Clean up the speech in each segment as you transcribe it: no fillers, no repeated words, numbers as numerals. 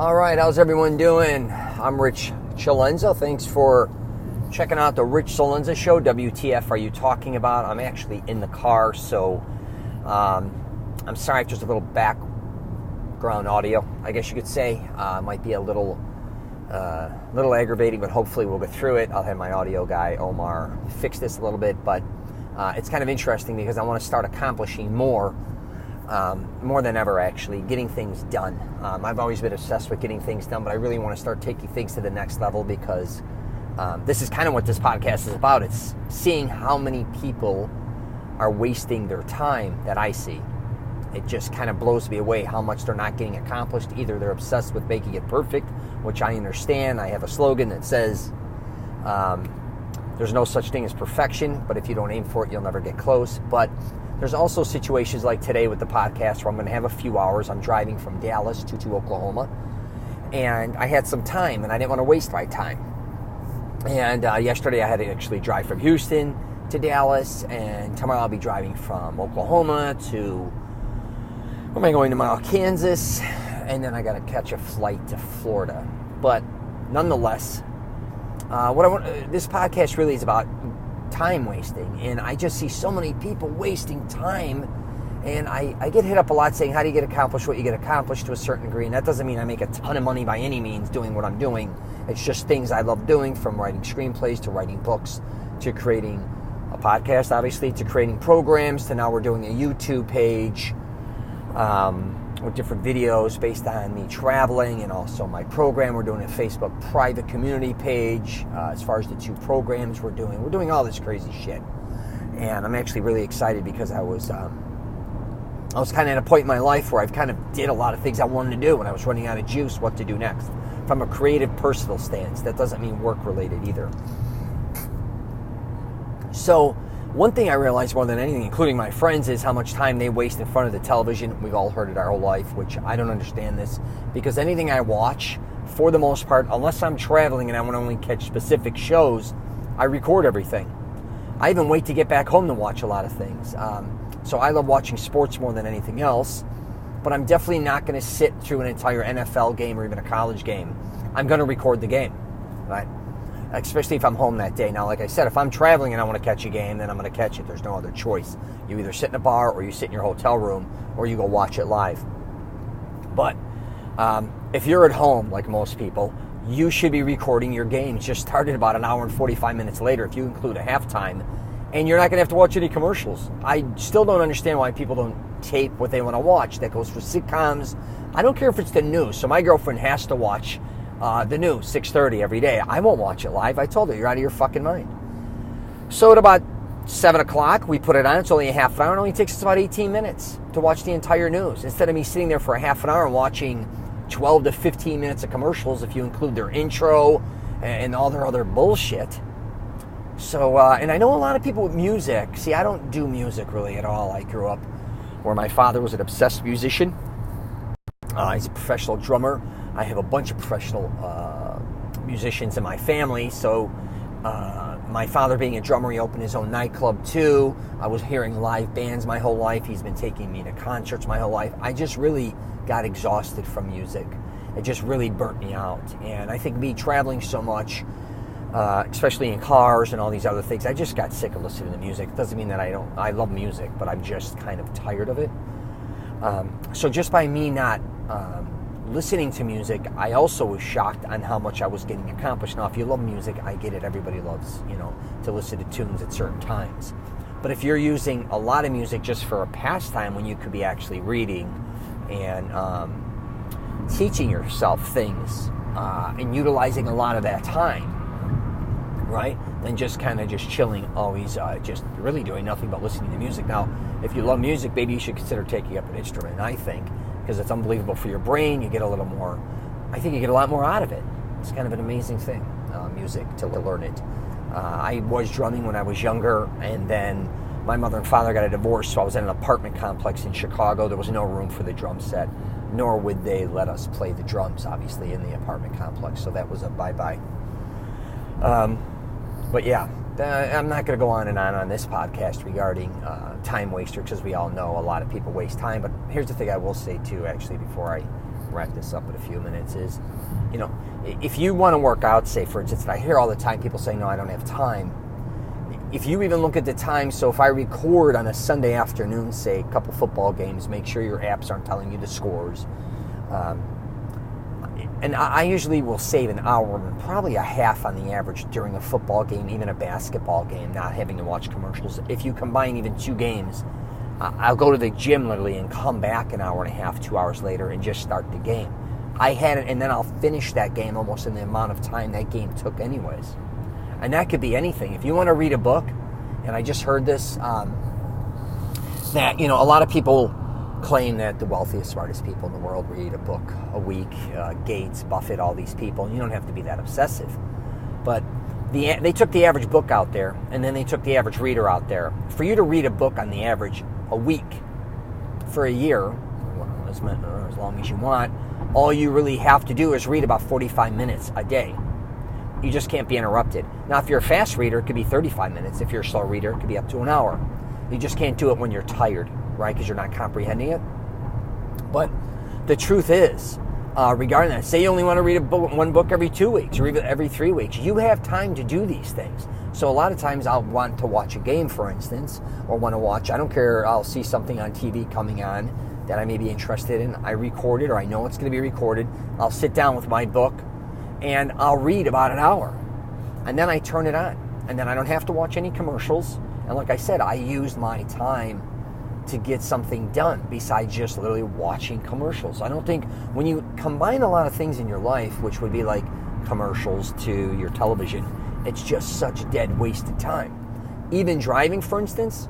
All right, how's everyone doing? I'm Rich CELENZA. Thanks for checking out the Rich CELENZA Show. WTF are you talking about? I'm actually in the car, so I'm sorry if there's a little background audio, I guess you could say. Might be a little aggravating, but hopefully we'll get through it. I'll have my audio guy, Omar, fix this a little bit, but it's kind of interesting because I want to start accomplishing more than ever, actually, getting things done. I've always been obsessed with getting things done, but I really want to start taking things to the next level because this is kind of what this podcast is about. It's seeing how many people are wasting their time that I see. It just kind of blows me away how much they're not getting accomplished. Either they're obsessed with making it perfect, which I understand. I have a slogan that says, there's no such thing as perfection, but if you don't aim for it, you'll never get close. But there's also situations like today with the podcast where I'm going to have a few hours. I'm driving from Dallas to Oklahoma, and I had some time, and I didn't want to waste my time. And yesterday I had to actually drive from Houston to Dallas, and tomorrow I'll be driving from Oklahoma to, where am I going tomorrow? Kansas, and then I got to catch a flight to Florida. But nonetheless, this podcast really is about time wasting, and I just see so many people wasting time, and I get hit up a lot saying, how do you get accomplished what you get accomplished to a certain degree? And that doesn't mean I make a ton of money by any means doing what I'm doing. It's just things I love doing, from writing screenplays to writing books to creating a podcast, obviously, to creating programs, to now we're doing a YouTube page with different videos based on me traveling, and also my program. We're doing a Facebook private community page. As far as the two programs we're doing all this crazy shit. And I'm actually really excited because I was kind of at a point in my life where I've kind of did a lot of things I wanted to do, and I was running out of juice what to do next. From a creative personal stance, that doesn't mean work related either. So one thing I realized more than anything, including my friends, is how much time they waste in front of the television. We've all heard it our whole life, which I don't understand this, because anything I watch, for the most part, unless I'm traveling and I want to only catch specific shows, I record everything. I even wait to get back home to watch a lot of things. So I love watching sports more than anything else, but I'm definitely not going to sit through an entire NFL game or even a college game. I'm going to record the game, right? Especially if I'm home that day. Now, like I said, if I'm traveling and I want to catch a game, then I'm going to catch it. There's no other choice. You either sit in a bar, or you sit in your hotel room, or you go watch it live. But if you're at home, like most people, you should be recording your games. Just started about an hour and 45 minutes later, if you include a halftime, and you're not going to have to watch any commercials. I still don't understand why people don't tape what they want to watch. That goes for sitcoms. I don't care if it's the news. So my girlfriend has to watch the news, 6:30 every day. I won't watch it live. I told her, you're out of your fucking mind. So at about 7 o'clock, we put it on. It's only a half an hour. It only takes us about 18 minutes to watch the entire news. Instead of me sitting there for a half an hour and watching 12 to 15 minutes of commercials, if you include their intro and all their other bullshit. So, and I know a lot of people with music. See, I don't do music really at all. I grew up where my father was an obsessed musician. He's a professional drummer. I have a bunch of professional musicians in my family, so my father being a drummer, he opened his own nightclub too. I was hearing live bands my whole life. He's been taking me to concerts my whole life. I just really got exhausted from music. It just really burnt me out. And I think me traveling so much, especially in cars and all these other things, I just got sick of listening to music. It doesn't mean that I love music, but I'm just kind of tired of it. So just by me not listening to music, I also was shocked on how much I was getting accomplished. Now, if you love music, I get it. Everybody loves, to listen to tunes at certain times. But if you're using a lot of music just for a pastime when you could be actually reading and teaching yourself things and utilizing a lot of that time, right, then just kind of just chilling, always just really doing nothing but listening to music. Now, if you love music, maybe you should consider taking up an instrument, I think, because it's unbelievable for your brain. You get a little more, I think you get a lot more out of it. It's kind of an amazing thing, music, to learn it. I was drumming when I was younger, and then my mother and father got a divorce, so I was in an apartment complex in Chicago. There was no room for the drum set, nor would they let us play the drums, obviously, in the apartment complex, so that was a bye-bye. But yeah, I'm not going to go on and on this podcast regarding time waster, because we all know a lot of people waste time. But here's the thing I will say too, actually, before I wrap this up in a few minutes, is, if you want to work out, say, for instance, and I hear all the time people say, no, I don't have time. If you even look at the time, so if I record on a Sunday afternoon, say, a couple football games, make sure your apps aren't telling you the scores. And I usually will save an hour, probably a half on the average during a football game, even a basketball game, not having to watch commercials. If you combine even 2 games, I'll go to the gym literally and come back an hour and a half, 2 hours later, and just start the game. I had it, and then I'll finish that game almost in the amount of time that game took anyways. And that could be anything. If you want to read a book, and I just heard this, that, a lot of people claim that the wealthiest, smartest people in the world read a book a week, Gates, Buffett, all these people, and you don't have to be that obsessive. But they took the average book out there, and then they took the average reader out there. For you to read a book on the average a week for a year, as long as you want, all you really have to do is read about 45 minutes a day. You just can't be interrupted. Now, if you're a fast reader, it could be 35 minutes. If you're a slow reader, it could be up to an hour. You just can't do it when you're tired, right? Because you're not comprehending it. But the truth is, regarding that, say you only want to read one book every 2 weeks or even every 3 weeks, you have time to do these things. So a lot of times I'll want to watch a game, for instance, or want to watch, I don't care, I'll see something on TV coming on that I may be interested in. I record it, or I know it's going to be recorded. I'll sit down with my book and I'll read about an hour. And then I turn it on. And then I don't have to watch any commercials. And like I said, I use my time to get something done besides just literally watching commercials. I don't think when you combine a lot of things in your life, which would be like commercials to your television, it's just such dead wasted time. Even driving, for instance,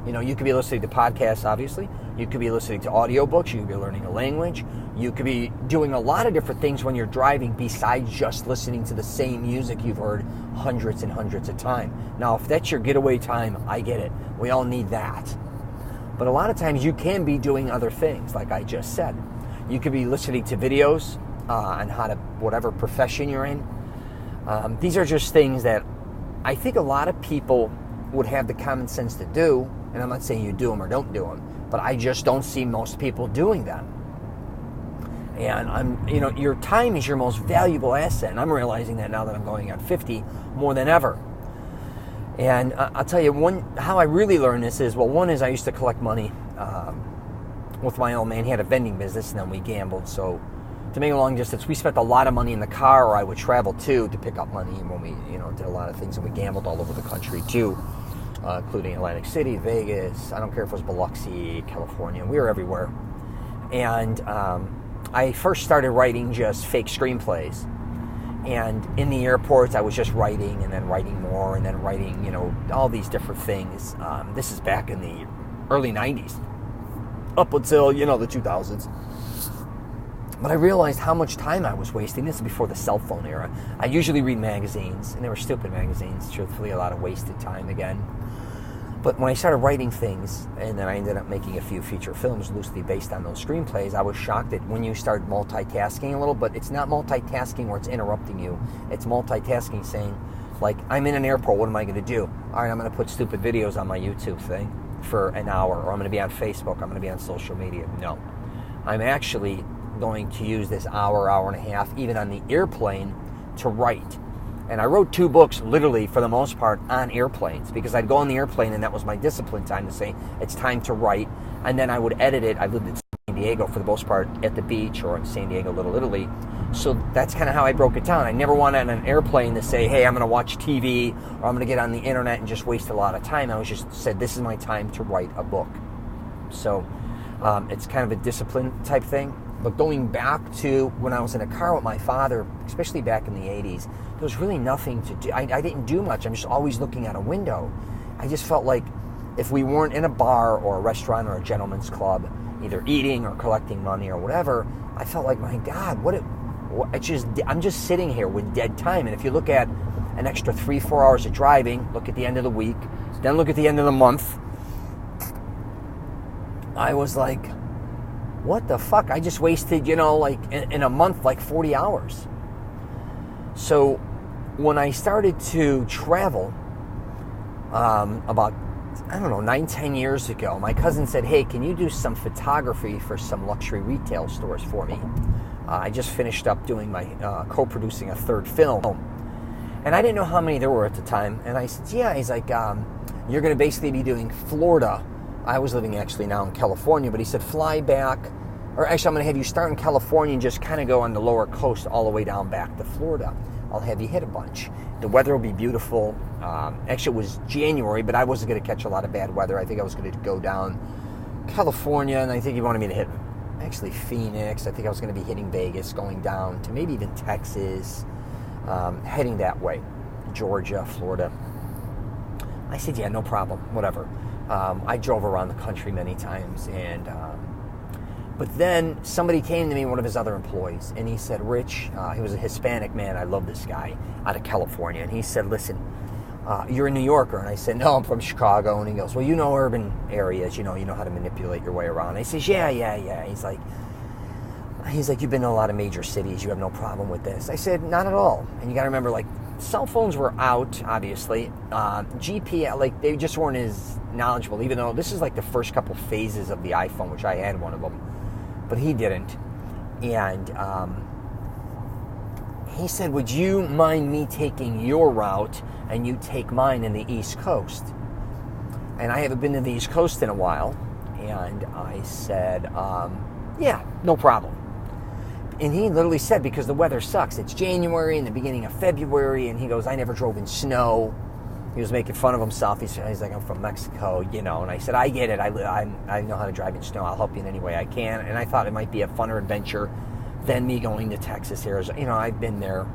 you could be listening to podcasts, obviously. You could be listening to audiobooks. You could be learning a language. You could be doing a lot of different things when you're driving besides just listening to the same music you've heard hundreds and hundreds of times. Now, if that's your getaway time, I get it. We all need that. But a lot of times you can be doing other things, like I just said. You could be listening to videos on how to, whatever profession you're in. These are just things that I think a lot of people would have the common sense to do, and I'm not saying you do them or don't do them, but I just don't see most people doing them. And your time is your most valuable asset, and I'm realizing that now that I'm going on 50 more than ever. And I'll tell you, how I really learned this is, one is I used to collect money with my old man. He had a vending business, and then we gambled. So to make a long distance, we spent a lot of money in the car, or I would travel to pick up money when we did a lot of things, and we gambled all over the country too, including Atlantic City, Vegas. I don't care if it was Biloxi, California. We were everywhere. And I first started writing just fake screenplays. And in the airports, I was just writing and then writing more and then writing, all these different things. This is back in the early 90s, up until, the 2000s. But I realized how much time I was wasting. This is before the cell phone era. I usually read magazines, and they were stupid magazines, truthfully, a lot of wasted time again. But when I started writing things, and then I ended up making a few feature films loosely based on those screenplays, I was shocked at when you start multitasking a little, but it's not multitasking where it's interrupting you. It's multitasking saying, like, I'm in an airport, what am I going to do? All right, I'm going to put stupid videos on my YouTube thing for an hour, or I'm going to be on Facebook, I'm going to be on social media. No. I'm actually going to use this hour and a half, even on the airplane, to write. And I wrote 2 books, literally, for the most part, on airplanes, because I'd go on the airplane, and that was my discipline time to say, it's time to write, and then I would edit it. I lived in San Diego, for the most part, at the beach, or in San Diego, Little Italy, so that's kind of how I broke it down. I never wanted on an airplane to say, hey, I'm going to watch TV, or I'm going to get on the internet and just waste a lot of time. I was just said, this is my time to write a book. So it's kind of a discipline type thing. But going back to when I was in a car with my father, especially back in the 80s, there was really nothing to do. I didn't do much. I'm just always looking out a window. I just felt like if we weren't in a bar or a restaurant or a gentleman's club, either eating or collecting money or whatever, I felt like, my God, I'm just sitting here with dead time. And if you look at an extra 3-4 hours of driving, look at the end of the week, then look at the end of the month, I was like, what the fuck? I just wasted, in a month, like 40 hours. So when I started to travel, about I don't know, 9-10 years ago, my cousin said, hey, can you do some photography for some luxury retail stores for me? I just finished up doing my co-producing a third film. And I didn't know how many there were at the time. And I said, yeah. He's like, you're going to basically be doing Florida. I was living actually now in California, but he said, fly back. Or actually, I'm going to have you start in California and just kind of go on the lower coast all the way down back to Florida. I'll have you hit a bunch. The weather will be beautiful. Actually, it was January, but I wasn't going to catch a lot of bad weather. I think I was going to go down California, and I think he wanted me to hit actually Phoenix. I think I was going to be hitting Vegas, going down to maybe even Texas, heading that way, Georgia, Florida. I said, yeah, no problem, whatever. I drove around the country many times, and but then somebody came to me, one of his other employees, and he said, Rich, he was a Hispanic man, I love this guy, out of California, and he said, listen, you're a New Yorker. And I said, no, I'm from Chicago. And he goes, well, you know urban areas, you know how to manipulate your way around. I says, yeah. He's like, you've been to a lot of major cities, you have no problem with this. I said, not at all. And you got to remember, like, cell phones were out, obviously. GPS, like, they just weren't as knowledgeable, even though this is like the first couple phases of the iPhone, which I had one of them, but he didn't. And he said, would you mind me taking your route and you take mine in the East Coast? And I haven't been to the East Coast in a while. And I said, yeah, no problem. And he literally said, because the weather sucks. It's January and the beginning of February. And he goes, I never drove in snow. He was making fun of himself. He's like, I'm from Mexico, And I said, I get it. I know how to drive in snow. I'll help you in any way I can. And I thought it might be a funner adventure than me going to Texas, Arizona. I've been there.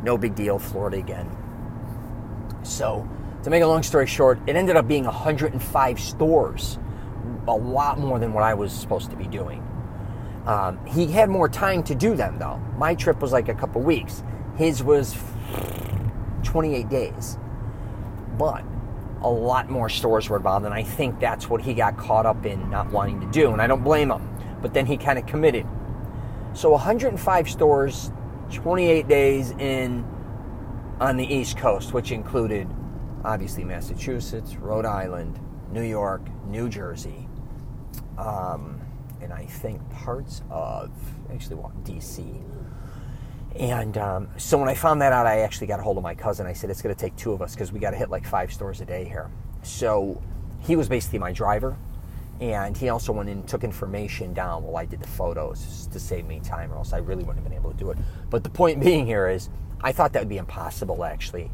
No big deal. Florida again. So, to make a long story short, it ended up being 105 stores. A lot more than what I was supposed to be doing. He had more time to do them, though. My trip was like a couple weeks. His was 28 days. But a lot more stores were involved, and I think that's what he got caught up in not wanting to do, and I don't blame him. But then he kind of committed. So 105 stores, 28 days in on the East Coast, which included, obviously, Massachusetts, Rhode Island, New York, New Jersey, and I think parts of, D.C. And so when I found that out, I actually got a hold of my cousin. I said, it's going to take two of us because we got to hit like 5 stores a day here. So he was basically my driver. And he also went in and took information down while I did the photos to save me time, or else I really wouldn't have been able to do it. But the point being here is, I thought that would be impossible, actually.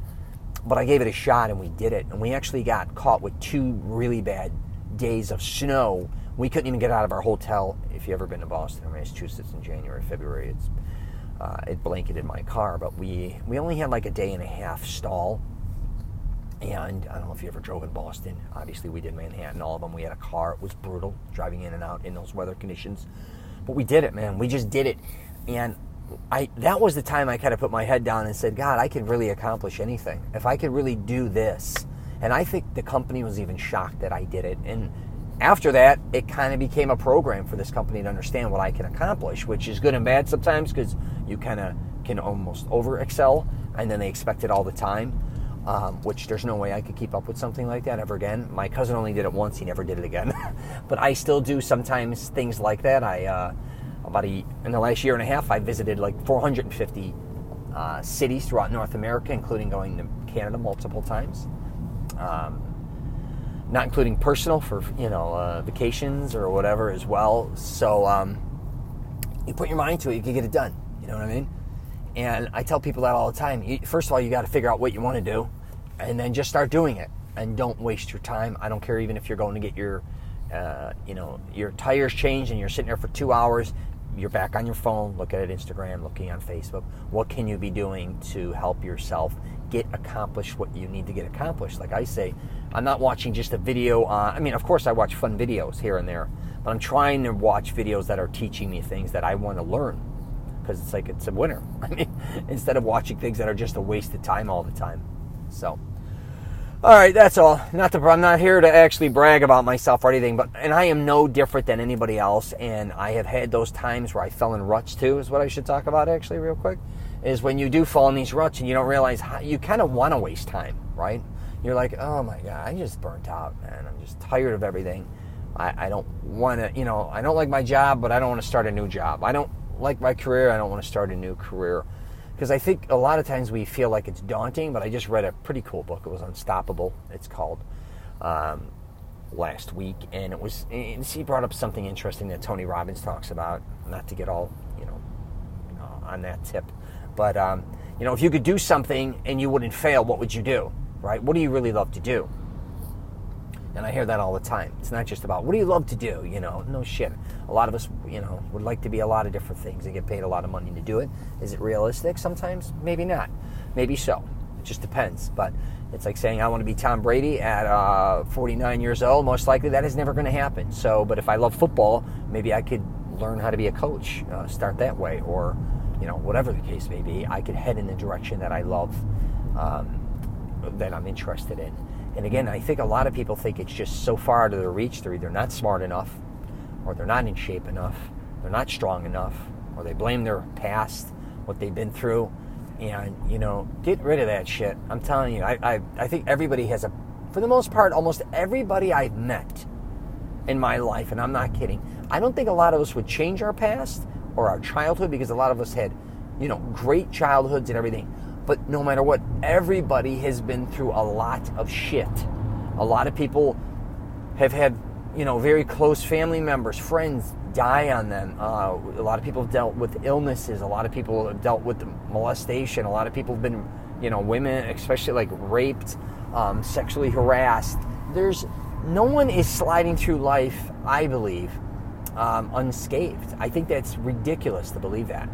But I gave it a shot, and we did it. And we actually got caught with 2 really bad days of snow. We couldn't even get out of our hotel. If you've ever been to Boston or Massachusetts in January, February, it blanketed my car. But we only had like a day and a half stall. And I don't know if you ever drove in Boston. Obviously, we did Manhattan, all of them. We had a car. It was brutal driving in and out in those weather conditions. But we did it, man. We just did it. And that was the time I kind of put my head down and said, God, I could really accomplish anything. If I could really do this. And I think the company was even shocked that I did it. And after that, it kind of became a program for this company to understand what I can accomplish, which is good and bad sometimes because you kind of can almost over-excel, and then they expect it all the time. Which there's no way I could keep up with something like that ever again. My cousin only did it once. He never did it again. But I still do sometimes things like that. In the last year and a half, I visited like 450 cities throughout North America, including going to Canada multiple times. Not including personal for, vacations or whatever as well. So you put your mind to it, you can get it done. You know what I mean? And I tell people that all the time. First of all, you got to figure out what you want to do, and then just start doing it. And don't waste your time. I don't care even if you're going to get your tires changed and you're sitting there for 2 hours. You're back on your phone, looking at Instagram, looking on Facebook. What can you be doing to help yourself get accomplished what you need to get accomplished? Like I say, I'm not watching just a video on, of course I watch fun videos here and there, but I'm trying to watch videos that are teaching me things that I want to learn. Because it's a winner. Instead of watching things that are just a waste of time all the time. So, all right, that's all. I'm not here to actually brag about myself or anything, and I am no different than anybody else. And I have had those times where I fell in ruts too. Is what I should talk about actually, real quick. Is when you do fall in these ruts and you don't realize you kind of want to waste time, right? you're like, oh my God, I'm just burnt out, man. I'm just tired of everything. I don't want to, I don't like my job, but I don't want to start a new job. I don't like my career. I don't want to start a new career. Because I think a lot of times we feel like it's daunting, but I just read a pretty cool book. It was Unstoppable, it's called, last week. And he brought up something interesting that Tony Robbins talks about, not to get all, on that tip. But, if you could do something and you wouldn't fail, what would you do, right? What do you really love to do? And I hear that all the time. It's not just about, what do you love to do? No shit. A lot of us, would like to be a lot of different things and get paid a lot of money to do it. Is it realistic? Sometimes, maybe not. Maybe so. It just depends. But it's like saying I want to be Tom Brady at 49 years old. Most likely that is never going to happen. So, but if I love football, maybe I could learn how to be a coach, start that way. Or, whatever the case may be, I could head in the direction that I love, that I'm interested in. And again, I think a lot of people think it's just so far out of their reach. They're either not smart enough, or they're not in shape enough, they're not strong enough, or they blame their past, what they've been through. And, get rid of that shit. I'm telling you, I think everybody has for the most part, almost everybody I've met in my life, and I'm not kidding, I don't think a lot of us would change our past or our childhood, because a lot of us had, great childhoods and everything. But no matter what, everybody has been through a lot of shit. A lot of people have had, very close family members, friends die on them. A lot of people have dealt with illnesses. A lot of people have dealt with molestation. A lot of people have been, women, especially like raped, sexually harassed. No one is sliding through life, I believe, unscathed. I think that's ridiculous to believe that.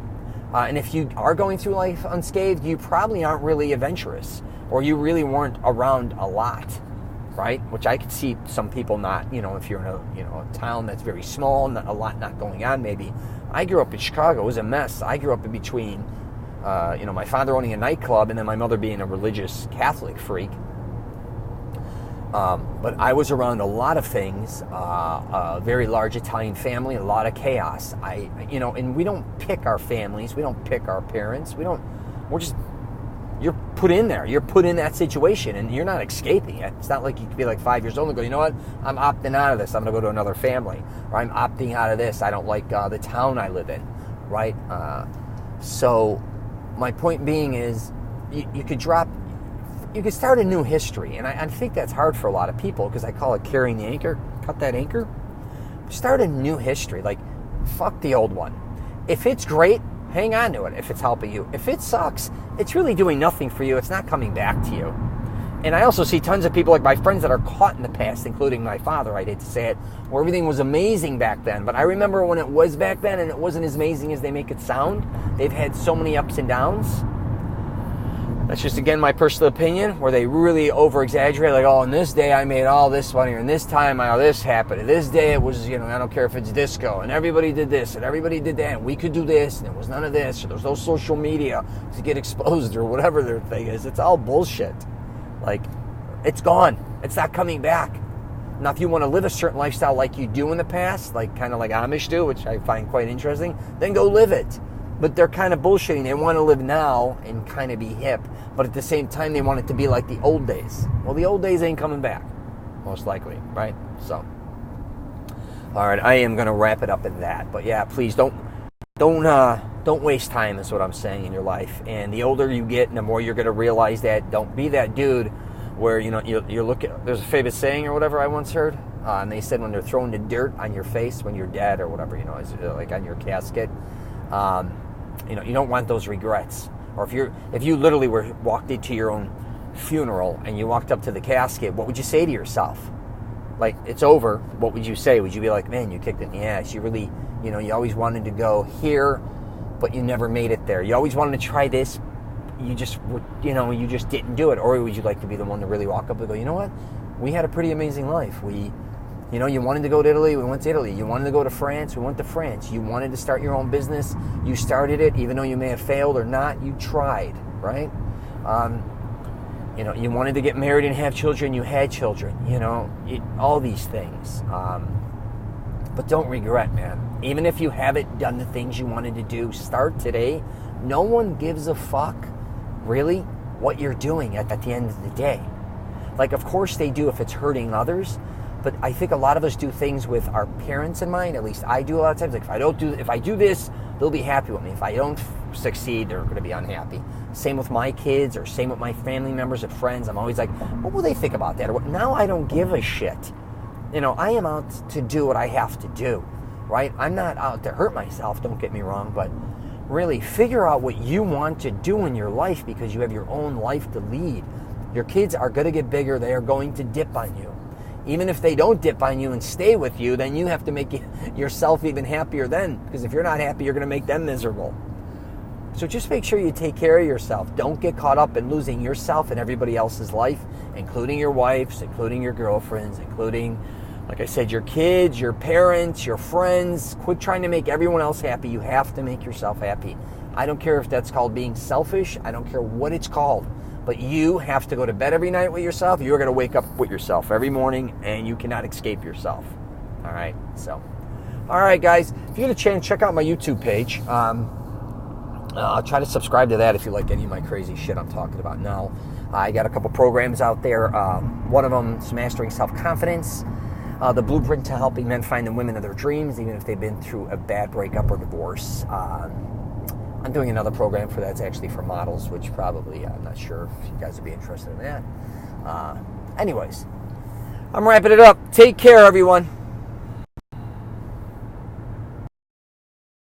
And if you are going through life unscathed, you probably aren't really adventurous, or you really weren't around a lot, right? Which I could see some people not, if you're in a town that's very small, a lot not going on maybe. I grew up in Chicago. It was a mess. I grew up in between, my father owning a nightclub and then my mother being a religious Catholic freak. But I was around a lot of things, a very large Italian family, a lot of chaos. And we don't pick our families, we don't pick our parents, you're put in there, you're put in that situation, and you're not escaping it. It's not like you could be like 5 years old and go, you know what, I'm opting out of this, I'm going to go to another family, or I'm opting out of this, I don't like the town I live in, right? So my point being is, you could start a new history, and I think that's hard for a lot of people, because I call it carrying the anchor. Cut that anchor. Start a new history. Like, fuck the old one. If it's great, hang on to it if it's helping you. If it sucks, it's really doing nothing for you. It's not coming back to you. And I also see tons of people, like my friends, that are caught in the past, including my father, I'd hate to say it, where everything was amazing back then. But I remember when it was back then, and it wasn't as amazing as they make it sound. They've had so many ups and downs. That's just, again, my personal opinion, where they really over-exaggerate, like, oh, on this day I made all this money, or in this time this happened, and this day it was, I don't care if it's disco, and everybody did this, and everybody did that, and we could do this, and there was none of this, or there was no social media to get exposed, or whatever their thing is. It's all bullshit. Like, it's gone. It's not coming back. Now, if you want to live a certain lifestyle like you do in the past, like kind of like Amish do, which I find quite interesting, then go live it. But they're kind of bullshitting. They want to live now and kind of be hip, but at the same time, they want it to be like the old days. Well, the old days ain't coming back, most likely, right? So, all right, I am going to wrap it up at that. But yeah, please don't waste time, is what I'm saying, in your life. And the older you get, and the more you're going to realize that. Don't be that dude where you look at. There's a famous saying or whatever I once heard, and they said when they're throwing the dirt on your face when you're dead or whatever, like on your casket. You don't want those regrets. Or if you literally walked into your own funeral and you walked up to the casket, what would you say to yourself? Like, it's over. What would you say? Would you be like, man, you kicked it in the ass. You really, you always wanted to go here, but you never made it there. You always wanted to try this. You just didn't do it. Or would you like to be the one to really walk up and go, you know what? We had a pretty amazing life. You wanted to go to Italy, we went to Italy. You wanted to go to France, we went to France. You wanted to start your own business, you started it. Even though you may have failed or not, you tried, right? You wanted to get married and have children, you had children. All these things. But don't regret, man. Even if you haven't done the things you wanted to do, start today. No one gives a fuck, really, what you're doing at the end of the day. Like, of course they do if it's hurting others, but I think a lot of us do things with our parents in mind. At least I do a lot of times. Like, if I do this, they'll be happy with me. If I don't succeed, they're going to be unhappy. Same with my kids, or same with my family members and friends. I'm always like, what will they think about that? Or what? Now I don't give a shit. I am out to do what I have to do, right? I'm not out to hurt myself, don't get me wrong, but really figure out what you want to do in your life, because you have your own life to lead. Your kids are going to get bigger. They are going to dip on you. Even if they don't dip on you and stay with you, then you have to make yourself even happier then, because if you're not happy, you're going to make them miserable. So just make sure you take care of yourself. Don't get caught up in losing yourself and everybody else's life, including your wives, including your girlfriends, including, like I said, your kids, your parents, your friends. Quit trying to make everyone else happy. You have to make yourself happy. I don't care if that's called being selfish. I don't care what it's called. But you have to go to bed every night with yourself. You're going to wake up with yourself every morning, and you cannot escape yourself. All right? So, all right, guys. If you get a chance, check out my YouTube page. I'll try to subscribe to that if you like any of my crazy shit I'm talking about now. I got a couple programs out there. One of them is Mastering Self-Confidence. The Blueprint to Helping Men Find the Women of Their Dreams, even if they've been through a bad breakup or divorce. I'm doing another program for that. It's actually for models, which probably, I'm not sure if you guys would be interested in that. Anyways, I'm wrapping it up. Take care, everyone.